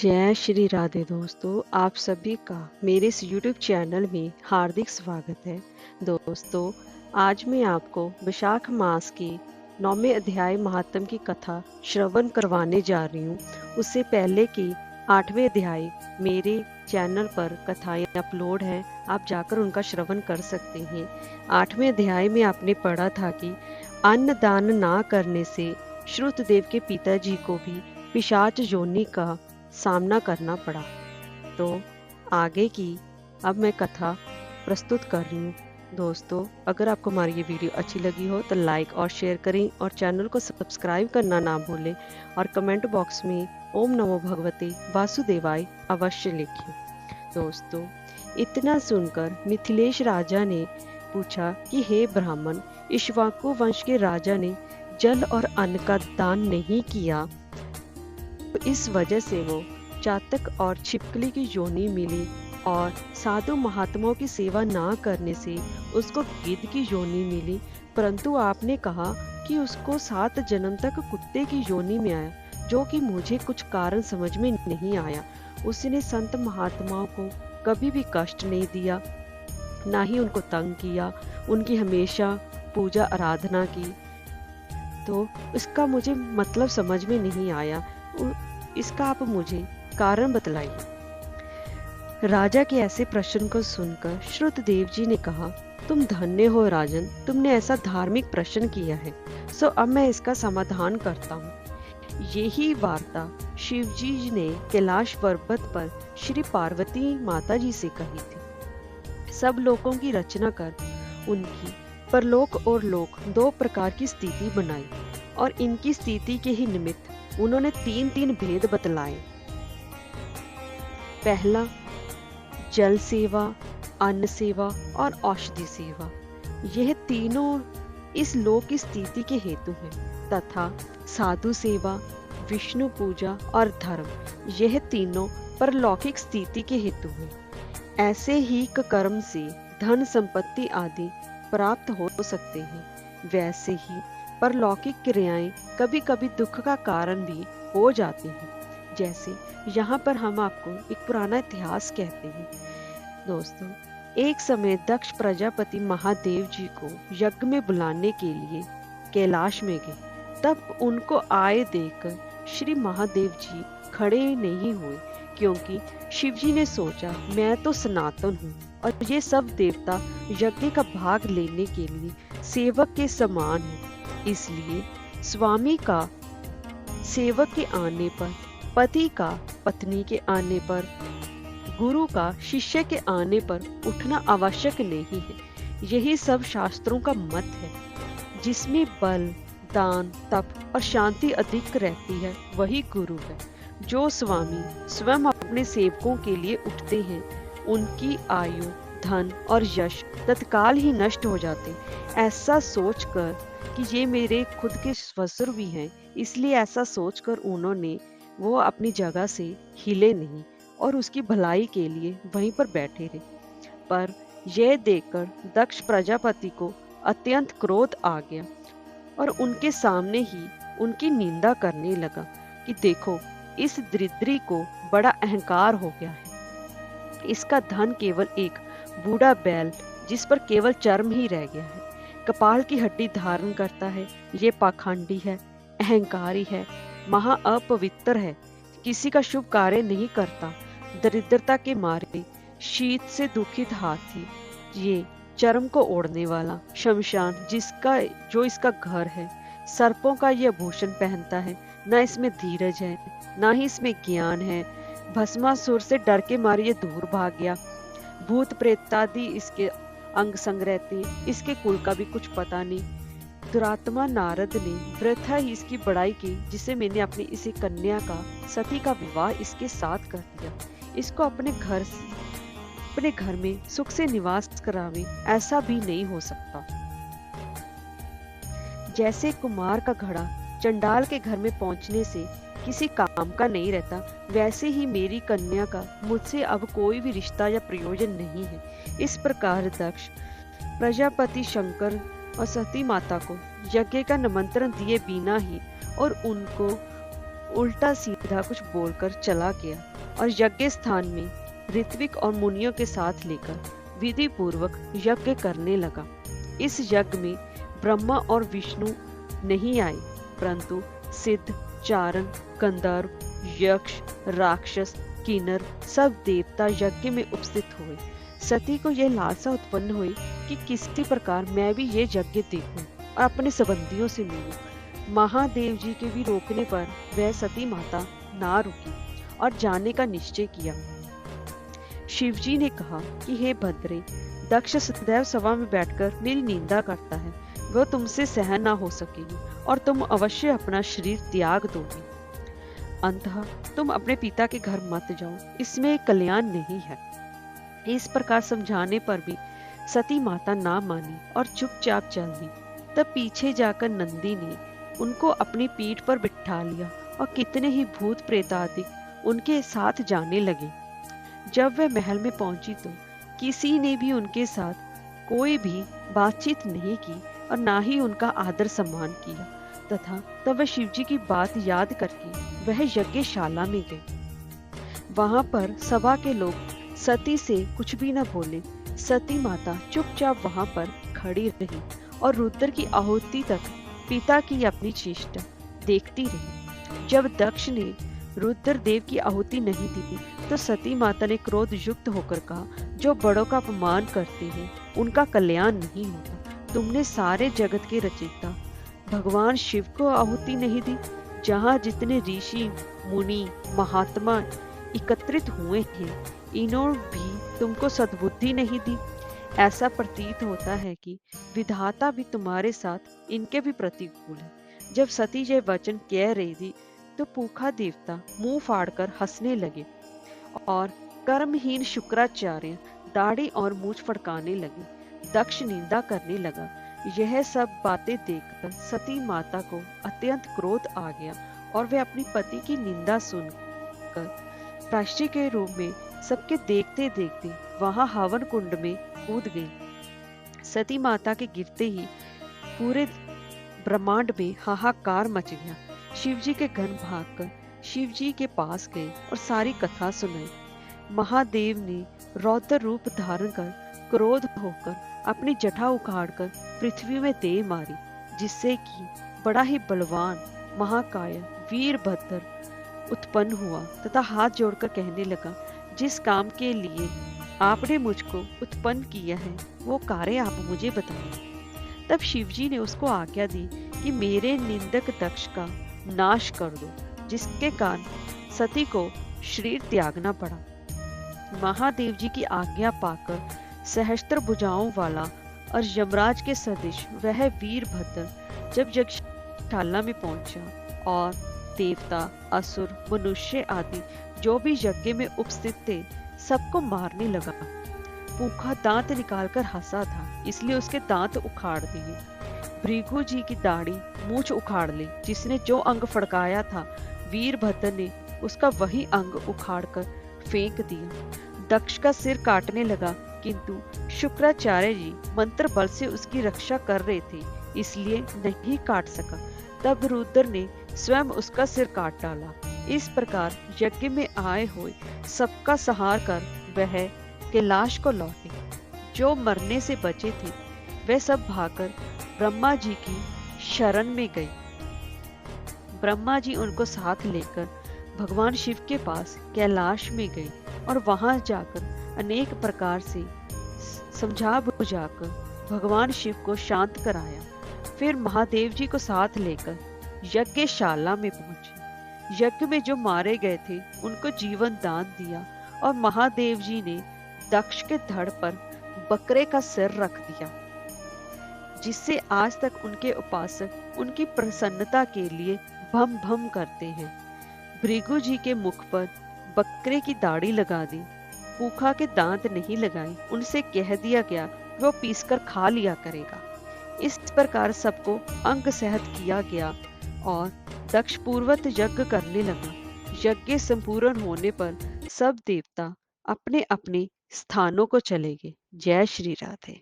जय श्री राधे दोस्तों, आप सभी का मेरे इस YouTube चैनल में हार्दिक स्वागत है। दोस्तों, आज मैं आपको वैशाख मास के 9वें अध्याय महात्म की कथा श्रवण करवाने जा रही हूँ। उससे पहले कि 8वें अध्याय मेरे चैनल पर कथाएं अपलोड हैं, आप जाकर उनका श्रवण कर सकते हैं। 8वें अध्याय में आपने पढ़ा था कि अन्न दान ना करने से श्रुतदेव के पिताजी को भी पिशाच योनि का सामना करना पड़ा। तो आगे की अब मैं कथा प्रस्तुत कर रही हूँ। दोस्तों, अगर आपको हमारी ये वीडियो अच्छी लगी हो तो लाइक और शेयर करें और चैनल को सब्सक्राइब करना ना भूलें और कमेंट बॉक्स में ओम नमो भगवते वासुदेवाय अवश्य लिखें। दोस्तों, इतना सुनकर मिथिलेश राजा ने पूछा कि हे ब्राह्मण, इक्ष्वाकु वंश के राजा ने जल और अन्न का दान नहीं किया, इस वजह से वो चातक और छिपकली की योनि मिली, और साधु महात्माओं की सेवा ना करने से उसको गिद्ध की योनि मिली। परंतु आपने कहा कि उसको 7 जन्म तक कुत्ते की योनि में आया, जो कि मुझे कुछ कारण समझ में नहीं आया। उसने संत महात्माओं को कभी भी कष्ट नहीं दिया, ना ही उनको तंग किया, उनकी हमेशा पूजा आराधना की। तो इसका मुझे मतलब समझ में नहीं आया, इसका आप मुझे कारण बतलाइए। राजा के ऐसे प्रश्न को सुनकर श्रुतदेव जी ने कहा, तुम धन्य हो राजन, तुमने ऐसा धार्मिक प्रश्न किया है, सो अब मैं इसका समाधान करता हूँ। यही वार्ता शिव जी ने कैलाश पर्वत पर श्री पार्वती माता जी से कही थी। सब लोगों की रचना कर उनकी परलोक और लोक 2 प्रकार की स्थिति बनाई, और इनकी स्थिति के ही निमित्त उन्होंने 3 भेद बतलाए। पहला, जल सेवा, अन्न सेवा और औषधि सेवा। यह तीनों इस लोक की स्थिति के हेतु हैं, तथा साधु सेवा, विष्णु पूजा और धर्म, यह तीनों परलौकिक स्थिति के हेतु हैं। ऐसे ही कर्म से धन संपत्ति आदि प्राप्त हो सकते हैं, वैसे ही परलौकिक क्रियाएं कभी कभी दुख का कारण भी हो जाती हैं। जैसे यहाँ पर हम आपको एक पुराना इतिहास कहते हैं। दोस्तों, एक समय दक्ष प्रजापति महादेव जी को यज्ञ में बुलाने के लिए कैलाश में गए। तब उनको आए देखकर श्री महादेव जी खड़े नहीं हुए, क्योंकि शिव जी ने सोचा मैं तो सनातन हूँ और ये सब देवता यज्ञ का भाग लेने के लिए सेवक के समान है। इसलिए स्वामी का सेवक के आने पर, पति का पत्नी के आने पर, गुरु का शिष्य के आने पर उठना आवश्यक नहीं है। यही सब शास्त्रों का मत है। जिसमें बल, दान, तप और शांति अधिक रहती है, वही गुरु है। जो स्वामी स्वयं अपने सेवकों के लिए उठते हैं, उनकी आयु, धन और यश तत्काल ही नष्ट हो जाते। ऐसा सोचकर कि ये मेरे खुद के ससुर भी हैं, इसलिए ऐसा सोचकर उन्होंने वो अपनी जगह से हिले नहीं और उसकी भलाई के लिए वहीं पर बैठे रहे। पर यह देखकर दक्ष प्रजापति को अत्यंत क्रोध आ गया और उनके सामने ही उनकी निंदा करने लगा कि देखो, इस दरिद्री को बड़ा अहंकार हो गया है। इसका धन केवल एक बूढ़ा बैल, जिस पर केवल चर्म ही रह गया है, कपाल की हड्डी धारण करता है। ये पाखंडी है, अहंकारी है, महा अपवित्र है, किसी का शुभ कार्य नहीं करता। दरिद्रता के मारे शीत से दुखित हाथी, ये चर्म को ओढ़ने वाला शमशान जो इसका घर है, सर्पों का यह भूषण पहनता है। न इसमें धीरज है, ना ही इसमें ज्ञान है। भस्मासुर से डर के मारे ये दूर भाग गया। भूत प्रेतादि इसके अंग संग रहते, इसके कुल का भी कुछ पता नहीं। दुरात्मा नारद ने वृथा ही इसकी बड़ाई की, जिसे मैंने अपनी इसी कन्या का, सती का विवाह इसके साथ कर दिया। इसको अपने घर में सुख से निवास करावे, ऐसा भी नहीं हो सकता। जैसे कुमार का घड़ा चंडाल के घर में पहुंचने से किसी काम का नहीं रहता, वैसे ही मेरी कन्या का मुझसे अब कोई भी रिश्ता या प्रयोजन नहीं है। इस प्रकार दक्ष प्रजापति शंकर और सती माता को यज्ञ का निमंत्रण दिए बिना ही और उनको उल्टा सीधा कुछ बोलकर चला गया और यज्ञ स्थान में ऋत्विक और मुनियों के साथ लेकर विधि पूर्वक यज्ञ करने लगा। इस यज्ञ में ब्रह्मा और विष्णु नहीं आए, परंतु सिद्ध, चारण, गंधर्व, यक्ष, राक्षस, किन्नर सब देवता यज्ञ में उपस्थित हुए। सती को यह लालसा उत्पन्न हुई कि किसी प्रकार मैं भी ये यज्ञ देखूं और अपने संबंधियों से मिलूं। महादेव जी के भी रोकने पर वह सती माता ना रुकी और जाने का निश्चय किया। शिवजी ने कहा कि हे भद्रे, दक्ष सदैव सभा में बैठकर मेरी निंदा करता है, वह तुमसे सहन ना हो सकेगी और तुम अवश्य अपना शरीर त्याग दोगे। अंततः तुम अपने पिता के घर मत जाओ, इसमें कल्याण नहीं है। इस प्रकार समझाने पर भी सती माता ना मानी और चुपचाप चल दी। तब पीछे जाकर नंदी ने उनको अपनी पीठ पर बिठा लिया और कितने ही भूत प्रेत आदि उनके साथ जाने लगे। जब वह महल में पहुंची तो किसी ने भी उनके साथ कोई भी बातचीत नहीं की और ना ही उनका आदर सम्मान किया, तथा तब वह शिवजी की बात याद करके वह यज्ञशाला में गई। वहां पर सभा के लोग सती से कुछ भी न बोले। सती माता चुपचाप वहां पर खड़ी रही और रुद्र की आहुति तक पिता की अपनी चेष्टा देखती रही। जब दक्ष ने रुद्र देव की आहुति नहीं दी तो सती माता ने क्रोध युक्त होकर कहा, जो बड़ों का अपमान करते हैं उनका कल्याण नहीं होता। तुमने सारे जगत के रचयिता भगवान शिव को आहुति नहीं दी। जहाँ जितने ऋषि मुनि महात्मा एकत्रित हुए हैं, इन्होंने भी तुमको सद्बुद्धि नहीं दी। ऐसा प्रतीत होता है कि विधाता भी तुम्हारे साथ इनके भी प्रतिकूल है। जब सती यह वचन कह रही थी तो पूखा देवता मुंह फाड़कर हंसने लगे और कर्महीन शुक्राचार्य दाढ़ी और मूछ फड़काने लगे। दक्ष निंदा करने लगा। यह सब बातें देखकर सती माता को अत्यंत क्रोध आ गया और वे अपनी पति की निंदा सुनकर प्रायश्चित के रूप में सबके देखते देखते वहां हवन कुंड में कूद गई। सती माता के गिरते ही पूरे ब्रह्मांड में हाहाकार मच गया। शिवजी के घर भागकर शिवजी के पास गए और सारी कथा सुनाई। महादेव ने रौद्र रूप धारण कर क्रोध होकर अपनी जटा उखाड़कर पृथ्वी में दे मारी, जिससे कि बड़ा ही बलवान महाकाय वीरभद्र उत्पन्न हुआ तथा हाथ जोड़कर कहने लगा, जिस काम के लिए आपने मुझको उत्पन्न किया है वो कार्य आप मुझे बताएं। तब शिवजी ने उसको आज्ञा दी कि मेरे निंदक दक्ष का नाश कर दो, जिसके कारण सती को शरीर त्यागना पड़ा। महादेव जी की आज्ञा पाकर सहस्त्र भुजाओं वाला और यमराज के सदृश वह वीरभद्र जब यज्ञशाला में पहुंचा और देवता, असुर, मनुष्य आदि जो भी यज्ञ में उपस्थित थे सबको मारने लगा। पूखा दांत निकालकर हंसा था, इसलिए उसके दांत उखाड़ दिए। भृगु जी की दाढ़ी मूछ उखाड़ ली। जिसने जो अंग फड़काया था वीरभद्र ने उसका वही अंग उखाड़कर फेंक दिया। दक्ष का सिर काटने लगा, किंतु शुक्राचार्य जी मंत्र बल से उसकी रक्षा कर रहे थे, इसलिए नहीं काट सका। तब रुद्र ने स्वयं उसका सिर काट डाला। इस प्रकार यज्ञ में आए हुए सबका संहार कर वह कैलाश को लौटे। जो मरने से बचे थे वे सब भागकर ब्रह्मा जी की शरण में गए। ब्रह्मा जी उनको साथ लेकर भगवान शिव के पास कैलाश में गए और वहां जाकर अनेक प्रकार से समझा बुझाकर भगवान शिव को शांत कराया। फिर महादेव जी को साथ लेकर यज्ञशाला में पहुंचे। यज्ञ में जो मारे गए थे उनको जीवन दान दिया और महादेव जी ने दक्ष के धड़ पर बकरे का सिर रख दिया, जिससे आज तक उनके उपासक उनकी प्रसन्नता के लिए भम भम करते हैं। भृगु जी के मुख पर बकरे की दाढ़ी लगा दी, पूखा के दांत नहीं लगाए। उनसे कह दिया गया वो पीसकर खा लिया करेगा। इस प्रकार सबको अंग सहत किया गया और दक्ष पूर्वत यज्ञ करने लगा। यज्ञ संपूर्ण होने पर सब देवता अपने अपने स्थानों को चले गए। जय श्री राधे।